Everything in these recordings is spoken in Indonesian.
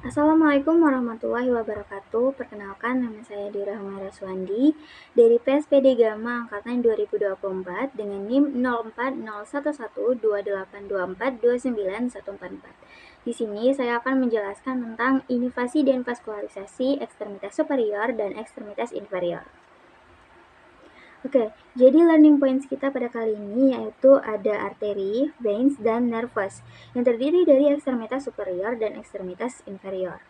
Assalamualaikum warahmatullahi wabarakatuh. Perkenalkan, nama saya Dira Humaira Suwandi dari PSPD Gama Angkatan 2024 dengan NIM 04011282429144. Di sini saya akan menjelaskan tentang inovasi dan vaskularisasi ekstremitas superior dan ekstremitas inferior. Oke, jadi learning points kita pada kali ini yaitu ada arteri, veins, dan nervus yang terdiri dari ekstremitas superior dan ekstremitas inferior.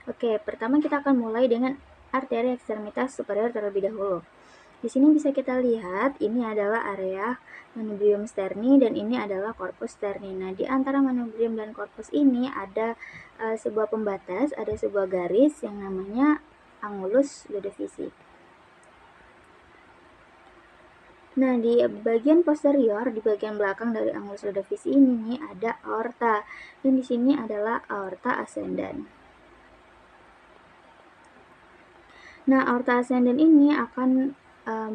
Oke, pertama kita akan mulai dengan arteri ekstremitas superior terlebih dahulu. Di sini bisa kita lihat ini adalah area manubrium sterni dan ini adalah corpus sterni. Nah, di antara manubrium dan corpus ini ada sebuah pembatas, ada sebuah garis yang namanya angulus ludovisi. Nah, di bagian posterior, di bagian belakang dari angulus ludovisi ini nih ada aorta. Dan di sini adalah aorta ascendens. Nah, aorta ascendens ini akan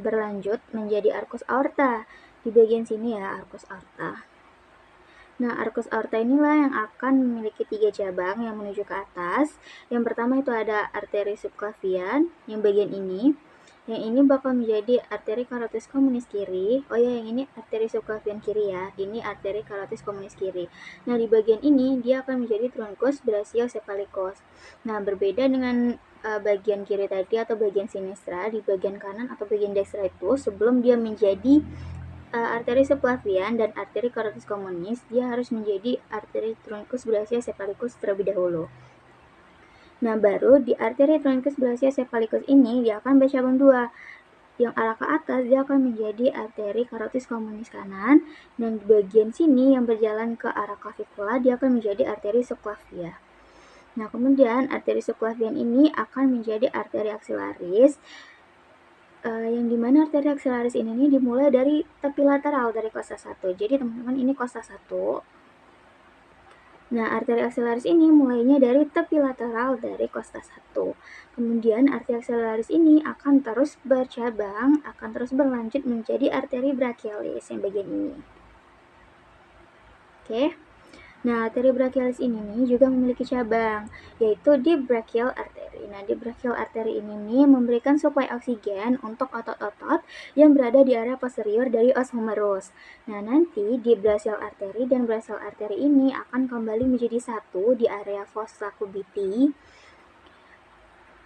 berlanjut menjadi arcus aorta. Di bagian sini ya, arcus aorta. Nah, arcus aorta inilah yang akan memiliki 3 cabang yang menuju ke atas. Yang pertama itu ada arteri subclavian, yang bagian ini. Yang ini bakal menjadi arteri carotis communis kiri. Oh ya, yang ini arteri subclavian kiri ya. Ini arteri carotis communis kiri. Nah, di bagian ini dia akan menjadi truncus brachiocephalicus. Nah, berbeda dengan bagian kiri tadi atau bagian sinistra, di bagian kanan atau bagian dextra itu sebelum dia menjadi arteri subclavian dan arteri carotis communis, dia harus menjadi arteri truncus brachiocephalicus terlebih dahulu. Nah, baru di arteri truncus brachiocephalicus ini dia akan bercabang dua. Yang arah ke atas dia akan menjadi arteri carotis communis kanan, dan di bagian sini yang berjalan ke arah clavicula dia akan menjadi arteri subclavia. Nah, kemudian arteri subclavian ini akan menjadi arteri axillaris, yang dimana arteri axillaris ini nih dimulai dari tepi lateral dari kosta 1. Jadi teman-teman ini kosta 1. Nah, arteri axillaris ini mulainya dari tepi lateral dari kosta 1. Kemudian arteri axillaris ini akan terus bercabang, akan terus berlanjut menjadi arteri brachialis yang bagian ini. Oke. Nah, arteri brachialis ini nih juga memiliki cabang, yaitu di brachial artery. Nah, di brachial artery ini nih memberikan suplai oksigen untuk otot-otot yang berada di area posterior dari os humerus. Nah, nanti di brachial artery dan brachial artery ini akan kembali menjadi satu di area fossa cubiti.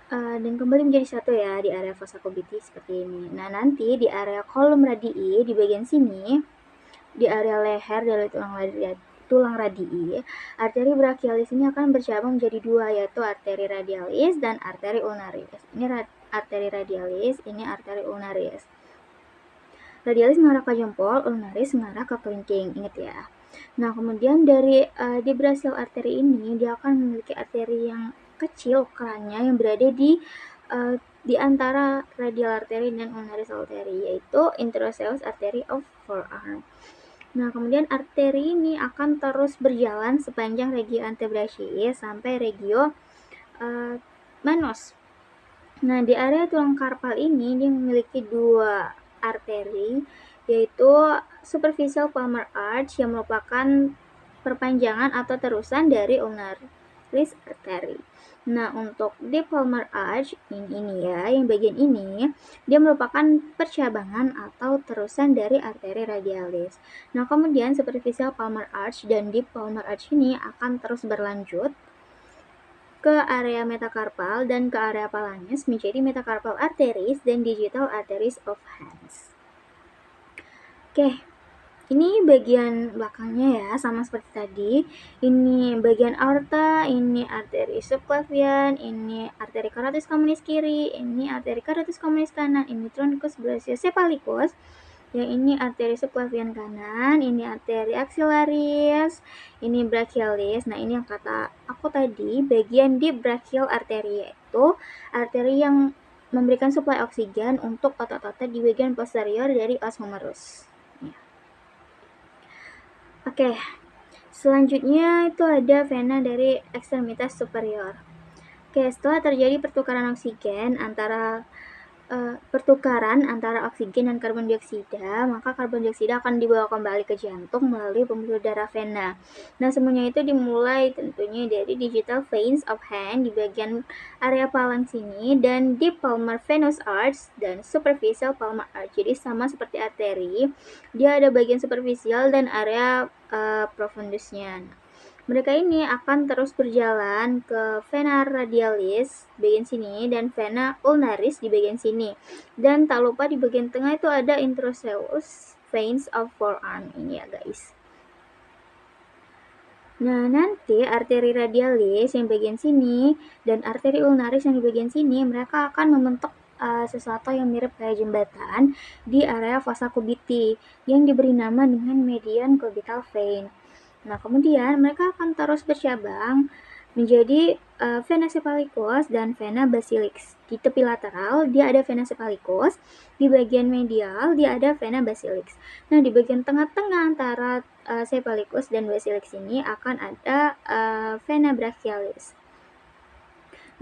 Dan kembali menjadi satu ya di area fossa cubiti seperti ini. Nah, nanti di area column radii di bagian sini, di area leher dari tulang radii, arteri brachialis ini akan bercabang menjadi dua, yaitu arteri radialis dan arteri ulnaris. Ini arteri radialis, ini arteri ulnaris. Radialis mengarah ke jempol, ulnaris mengarah ke kelingking, ingat ya. Nah, kemudian dari di brachial arteri ini dia akan memiliki arteri yang kecil ukurannya yang berada di antara radial arteri dan ulnaris arteri, yaitu interosseous artery of forearm. Nah, kemudian arteri ini akan terus berjalan sepanjang regio antebrachiis sampai regio manus. Nah, di area tulang karpal ini dia memiliki dua arteri, yaitu superficial palmar arch yang merupakan perpanjangan atau terusan dari ulnaris artery. Nah, untuk deep palmar arch ini ya, yang bagian ini dia merupakan percabangan atau terusan dari arteri radialis. Nah, kemudian superficial palmar arch dan deep palmar arch ini akan terus berlanjut ke area metacarpal dan ke area phalanges menjadi metacarpal arteries dan digital arteries of hands. Oke. Ini bagian belakangnya ya, sama seperti tadi. Ini bagian aorta, ini arteri subclavian, ini arteri carotis communis kiri, ini arteri carotis communis kanan, ini truncus brachiocephalicus. Yang ini arteri subclavian kanan, ini arteri axillaris, ini brachialis. Nah, ini yang kata aku tadi, bagian di brachial artery, yaitu arteri yang memberikan suplai oksigen untuk otot-otot di bagian posterior dari os humerus. Oke, selanjutnya itu ada vena dari ekstremitas superior. Oke, setelah terjadi pertukaran oksigen antara pertukaran antara oksigen dan karbon dioksida, maka karbon dioksida akan dibawa kembali ke jantung melalui pembuluh darah vena. Nah, semuanya itu dimulai tentunya dari digital veins of hand di bagian area palang sini dan deep palmar venous arch dan superficial palmar arch. Jadi sama seperti arteri, dia ada bagian superficial dan area profundusnya. Mereka ini akan terus berjalan ke vena radialis bagian sini dan vena ulnaris di bagian sini. Dan tak lupa di bagian tengah itu ada intraosseous veins of forearm ini ya guys. Nah, nanti arteri radialis yang bagian sini dan arteri ulnaris yang di bagian sini, mereka akan membentuk sesuatu yang mirip kayak jembatan di area fossa cubiti yang diberi nama dengan median cubital vein. Nah, kemudian mereka akan terus bercabang menjadi vena cephalicis dan vena basilix. Di tepi lateral dia ada vena cephalicis, di bagian medial dia ada vena basilix. Nah, di bagian tengah-tengah antara cephalicis dan basilix ini akan ada vena brachialis.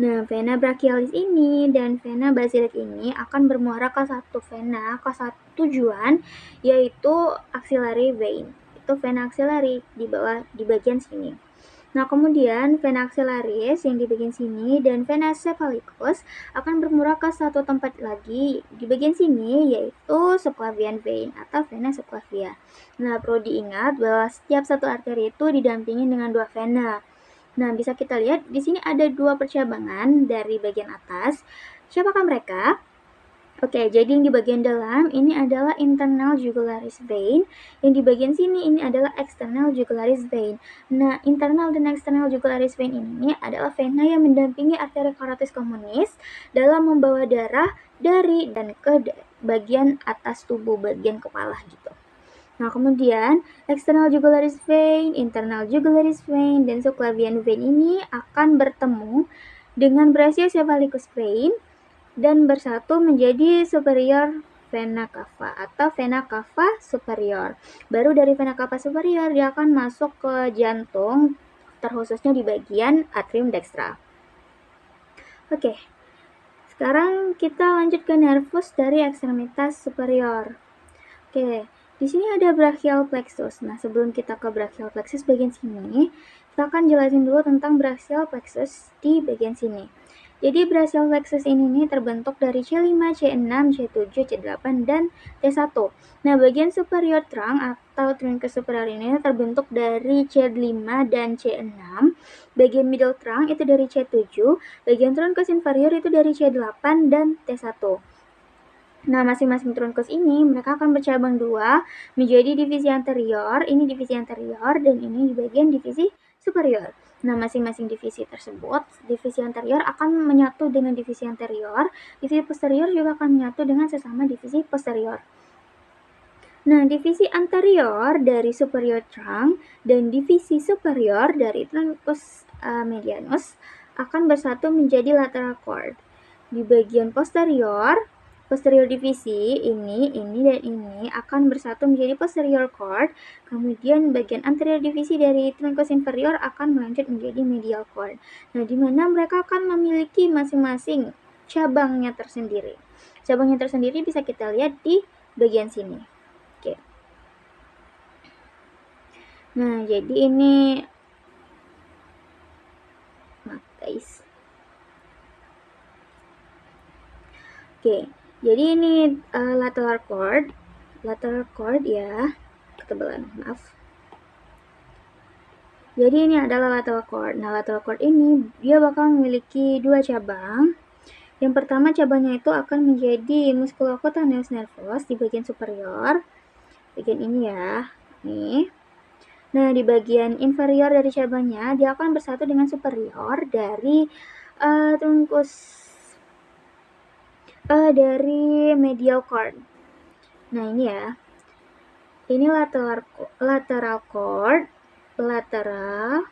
Nah, vena brachialis ini dan vena basilix ini akan bermuara ke satu vena, ke satu tujuan, yaitu axillary vein. Itu vena axillary di bawah di bagian sini. Nah, kemudian vena axillaris yang di bagian sini dan vena cephalicis akan bermuara ke satu tempat lagi di bagian sini, yaitu subclavian vein atau vena subclavia. Nah, perlu diingat bahwa setiap satu arteri itu didampingi dengan dua vena. Nah, bisa kita lihat di sini ada dua percabangan dari bagian atas. Siapakah mereka? Oke, jadi yang di bagian dalam ini adalah internal jugularis vein, yang di bagian sini ini adalah external jugularis vein. Nah, internal dan external jugularis vein ini adalah vena yang mendampingi arteri carotis communis dalam membawa darah dari dan ke bagian atas tubuh, bagian kepala gitu. Nah, kemudian external jugularis vein, internal jugularis vein, dan subclavian vein ini akan bertemu dengan brachiocephalicus vein dan bersatu menjadi superior vena cava atau vena cava superior. Baru dari vena cava superior dia akan masuk ke jantung, terkhususnya di bagian atrium dextra. Oke, sekarang kita lanjut ke nervus dari ekstremitas superior. Oke, di sini ada brachial plexus. Nah, sebelum kita ke brachial plexus bagian sini, kita akan jelasin dulu tentang brachial plexus di bagian sini. Jadi brachial plexus ini terbentuk dari C5, C6, C7, C8, dan T1. Nah, bagian superior trunk atau truncus superior ini terbentuk dari C5 dan C6. Bagian middle trunk itu dari C7, bagian truncus inferior itu dari C8 dan T1. Nah, masing-masing trunkus ini mereka akan bercabang dua menjadi divisi anterior, ini divisi anterior dan ini di bagian divisi superior. Nah, masing-masing divisi tersebut, divisi anterior akan menyatu dengan divisi anterior, divisi posterior juga akan menyatu dengan sesama divisi posterior. Nah, divisi anterior dari superior trunk dan divisi superior dari truncus medianus akan bersatu menjadi lateral cord. Di bagian posterior divisi ini dan ini akan bersatu menjadi posterior cord. Kemudian bagian anterior divisi dari truncus inferior akan melanjut menjadi medial cord. Nah, di mana mereka akan memiliki masing-masing cabangnya tersendiri. Cabangnya tersendiri bisa kita lihat di bagian sini. Oke. Nah, jadi ini maaf guys. Oke. Jadi ini lateral cord ya, ketebalan, maaf. Jadi ini adalah lateral cord. Nah, lateral cord ini dia bakal memiliki dua cabang. Yang pertama cabangnya itu akan menjadi musculocutaneous nervus di bagian superior, bagian ini ya, nih. Nah, di bagian inferior dari cabangnya dia akan bersatu dengan superior dari truncus dari medial cord. Nah, ini ya. Ini lateral cord, lateral.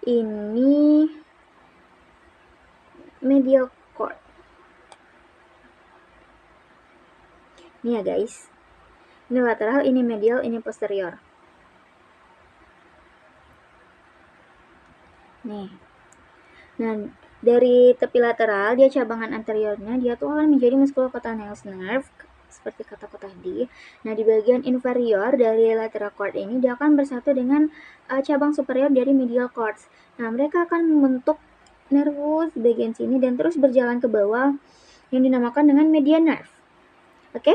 Ini medial cord. Ini ya, guys. Ini lateral, ini medial, ini posterior. Nih. Nah, dari tepi lateral, dia cabangan anteriornya, dia tuh akan menjadi musculocutaneous nerve, seperti kataku tadi. Nah, di bagian inferior dari lateral cord ini, dia akan bersatu dengan cabang superior dari medial cords. Nah, mereka akan membentuk nervus di bagian sini dan terus berjalan ke bawah yang dinamakan dengan median nerve. Oke?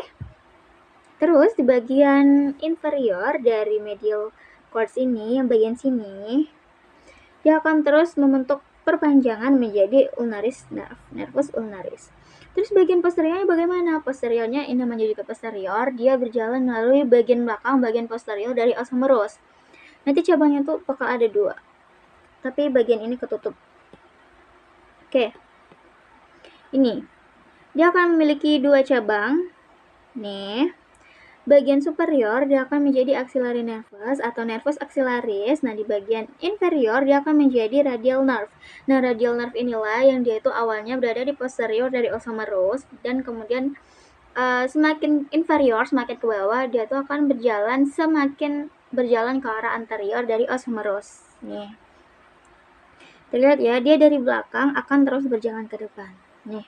Terus di bagian inferior dari medial cords ini, yang bagian sini, dia akan terus membentuk perpanjangan menjadi ulnaris nerve, nervus ulnaris. Terus bagian posteriornya bagaimana? Posteriornya ini namanya juga posterior, dia berjalan melalui bagian belakang, bagian posterior dari os humerus. Nanti cabangnya tuh bakal ada 2, tapi bagian ini ketutup. Oke, ini dia akan memiliki 2 cabang. Nih, bagian superior dia akan menjadi axillary nervus atau nervus axillaris. Nah, di bagian inferior dia akan menjadi radial nerve. Nah, radial nerve inilah yang dia itu awalnya berada di posterior dari os humerus dan kemudian semakin inferior, semakin ke bawah, dia tuh akan semakin berjalan ke arah anterior dari os humerus. Nih. Terlihat ya, dia dari belakang akan terus berjalan ke depan. Nih.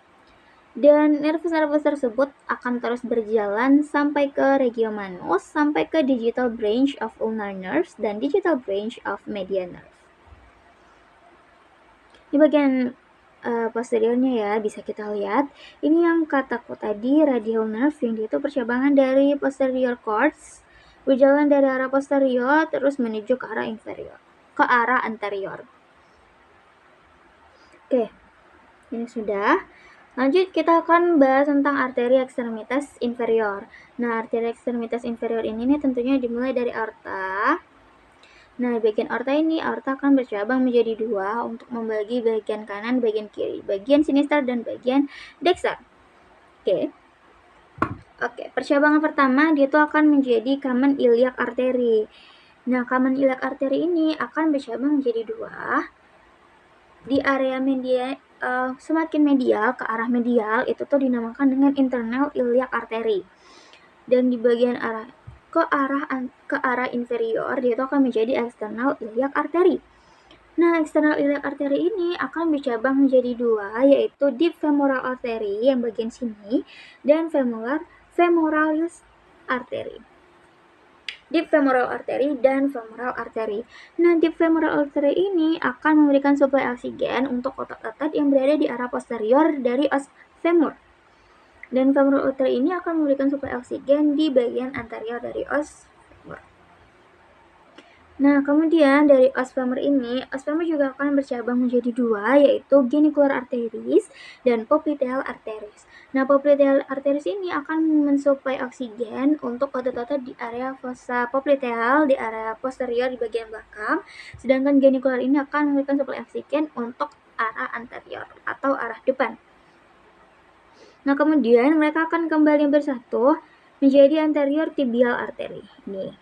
Dan nervus-nervus tersebut akan terus berjalan sampai ke regiomanus, sampai ke digital branch of ulnar nerves dan digital branch of median nerve. Di bagian posteriornya ya, bisa kita lihat. Ini yang kataku tadi, radial nerve, yang dia itu percabangan dari posterior cords, berjalan dari arah posterior terus menuju ke arah inferior, ke arah anterior. Oke, ini sudah. Lanjut kita akan bahas tentang arteri ekstremitas inferior. Nah, arteri ekstremitas inferior ini nih tentunya dimulai dari aorta. Nah, bagian aorta ini, aorta akan bercabang menjadi 2 untuk membagi bagian kanan, bagian kiri, bagian sinister dan bagian dexter. Oke, percabangan pertama dia tuh akan menjadi common iliac artery. Nah, common iliac artery ini akan bercabang menjadi 2 di area media, semakin medial, ke arah medial, itu tuh dinamakan dengan internal iliac artery. Dan di bagian ke arah inferior, dia itu akan menjadi external iliac artery. Nah, external iliac artery ini akan bercabang menjadi 2, yaitu deep femoral artery yang bagian sini dan femoralis artery. Deep femoral artery dan femoral artery. Nah, deep femoral artery ini akan memberikan suplai oksigen untuk otot-otot yang berada di arah posterior dari os femur. Dan femoral artery ini akan memberikan suplai oksigen di bagian anterior dari os femur. Nah, kemudian dari os femur ini, os femur juga akan bercabang menjadi 2, yaitu genicular arteries dan popliteal arteries. Nah, popliteal arteries ini akan mensuplai oksigen untuk otot-otot di area fossa popliteal, di area posterior di bagian belakang, sedangkan genicular ini akan memberikan suplai oksigen untuk arah anterior atau arah depan. Nah, kemudian mereka akan kembali bersatu menjadi anterior tibial artery. Nih.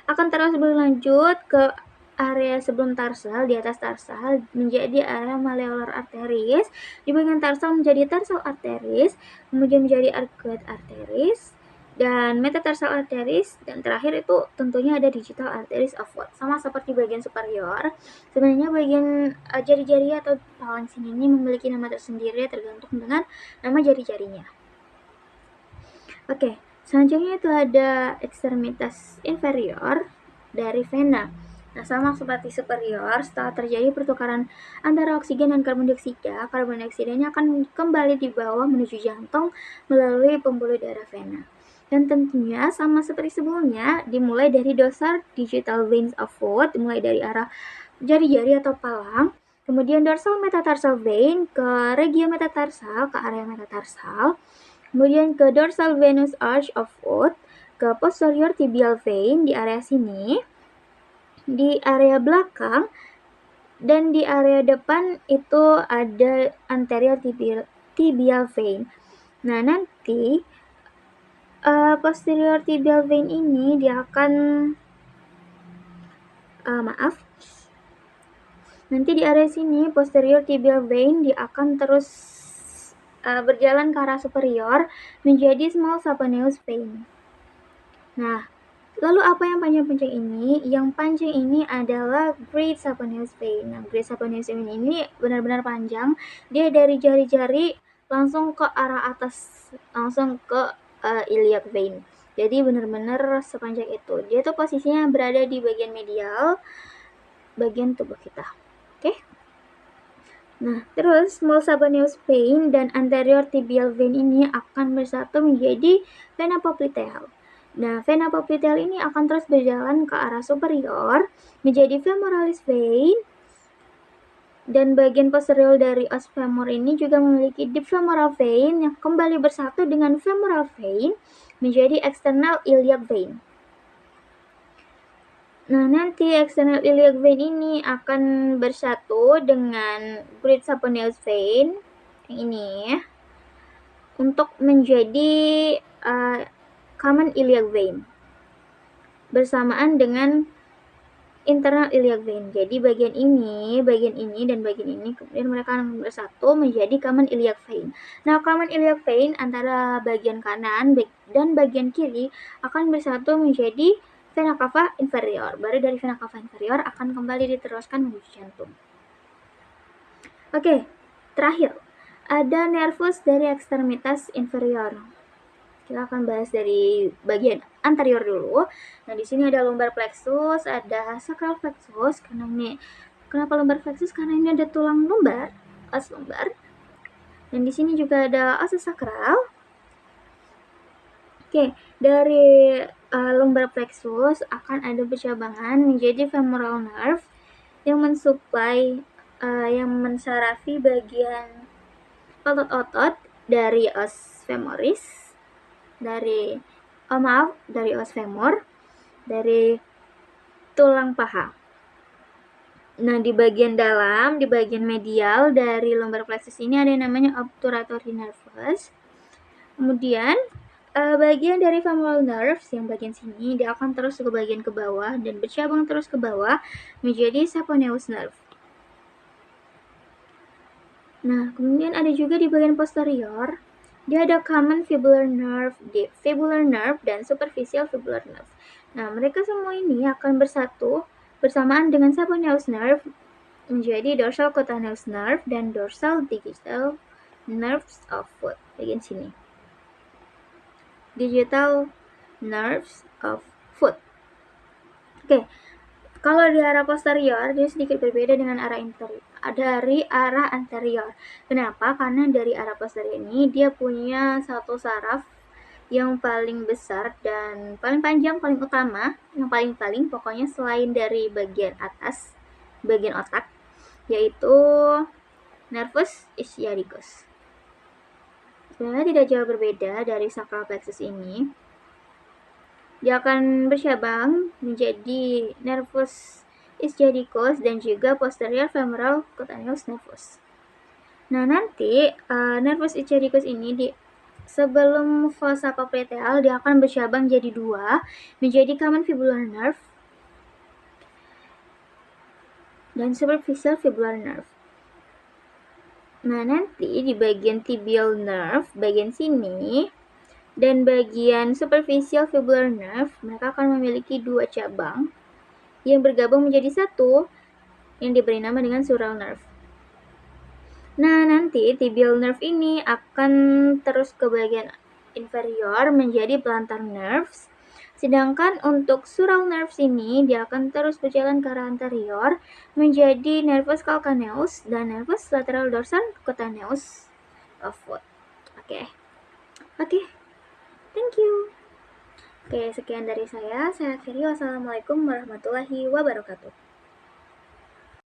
Akan terus berlanjut ke area sebelum tarsal, di atas tarsal menjadi area malleolar arteries, di bagian tarsal menjadi tarsal arteries, kemudian menjadi arcuate arteries, dan metatarsal arteries, dan terakhir itu tentunya ada digital arteries of what. Sama seperti bagian superior, sebenarnya bagian jari-jari atau palang sini ini memiliki nama tersendiri tergantung dengan nama jari-jarinya. Oke. Selanjutnya itu ada ekstremitas inferior dari vena. Nah, sama seperti superior, setelah terjadi pertukaran antara oksigen dan karbon dioksidanya akan kembali di bawah menuju jantung melalui pembuluh darah vena. Dan tentunya sama seperti sebelumnya, dimulai dari dorsal digital veins of foot, dimulai dari arah jari-jari atau palang, kemudian dorsal metatarsal vein ke regio metatarsal, ke area metatarsal, kemudian ke dorsal venous arch of foot, ke posterior tibial vein di area sini, di area belakang, dan di area depan itu ada anterior tibial vein. Nah, nanti posterior tibial vein ini dia akan nanti di area sini posterior tibial vein dia akan terus berjalan ke arah superior menjadi small saphenous vein. Nah, Lalu apa yang panjang-panjang ini? Yang panjang ini adalah Great Saponeus vein. Nah, Great Saponeus vein ini benar-benar panjang. Dia dari jari-jari langsung ke arah atas, langsung ke iliac vein. Jadi benar-benar sepanjang itu. Dia tuh posisinya berada di bagian medial, bagian tubuh kita. Oke? Nah, terus small Saponeus vein dan anterior tibial vein ini akan bersatu menjadi vena popliteal. Nah, vena popliteal ini akan terus berjalan ke arah superior menjadi femoralis vein, dan bagian posterior dari os femur ini juga memiliki deep femoral vein yang kembali bersatu dengan femoral vein menjadi external iliac vein. Nah, nanti external iliac vein ini akan bersatu dengan great saponeus vein yang ini ya, untuk menjadi common iliac vein bersamaan dengan internal iliac vein. Jadi bagian ini, dan bagian ini kemudian mereka akan bersatu menjadi common iliac vein. Nah, common iliac vein antara bagian kanan dan bagian kiri akan bersatu menjadi vena cava inferior. Baru dari vena cava inferior akan kembali diteruskan menuju jantung. Oke, terakhir ada nervus dari ekstremitas inferior. Kita akan bahas dari bagian anterior dulu. Nah, di sini ada lumbar plexus, ada sacral plexus. Karena ini, kenapa lumbar plexus? Karena ini ada tulang lumbar, os lumbar. Dan di sini juga ada osis sakral. Oke, dari lumbar plexus akan ada bercabangan menjadi femoral nerve yang mensuplai, yang mensarafi bagian otot-otot dari os femoris, dari os femur, dari tulang paha. Nah, di bagian dalam, di bagian medial dari lumbar plexus ini ada yang namanya obturatory nervus. Kemudian bagian dari femoral nerves yang bagian sini dia akan terus ke bagian ke bawah dan bercabang terus ke bawah menjadi saponeus nerve. Nah, kemudian ada juga di bagian posterior, dia ada common fibular nerve, deep fibular nerve, dan superficial fibular nerve. Nah, mereka semua ini akan bersatu bersamaan dengan saponeus nerve menjadi dorsal cutaneous nerve dan dorsal digital nerves of foot. Bagian sini. Digital nerves of foot. Oke. Kalau di arah posterior, dia sedikit berbeda dengan arah dari arah anterior. Kenapa? Karena dari arah posterior ini, dia punya satu saraf yang paling besar dan paling panjang, paling utama, yang paling pokoknya selain dari bagian atas, bagian otak, yaitu nervus ischiadicus. Sebenarnya tidak jauh berbeda dari sacral plexus ini. Dia akan bercabang menjadi nervus ischiadicus dan juga posterior femoral cutaneous nervus. Nah, nanti nervus ischiadicus ini sebelum fossa popliteal dia akan bercabang jadi dua menjadi common fibular nerve dan superficial fibular nerve. Nah, nanti di bagian tibial nerve, bagian sini, dan bagian superficial fibular nerve, mereka akan memiliki dua cabang yang bergabung menjadi satu yang diberi nama dengan sural nerve. Nah, nanti tibial nerve ini akan terus ke bagian inferior menjadi plantar nerves. Sedangkan untuk sural nerves ini dia akan terus berjalan ke arah anterior menjadi nervus calcaneus dan nervus lateral dorsal cutaneus of foot. Oke. Thank you. Oke, sekian dari saya. Saya akhiri. Wassalamualaikum warahmatullahi wabarakatuh.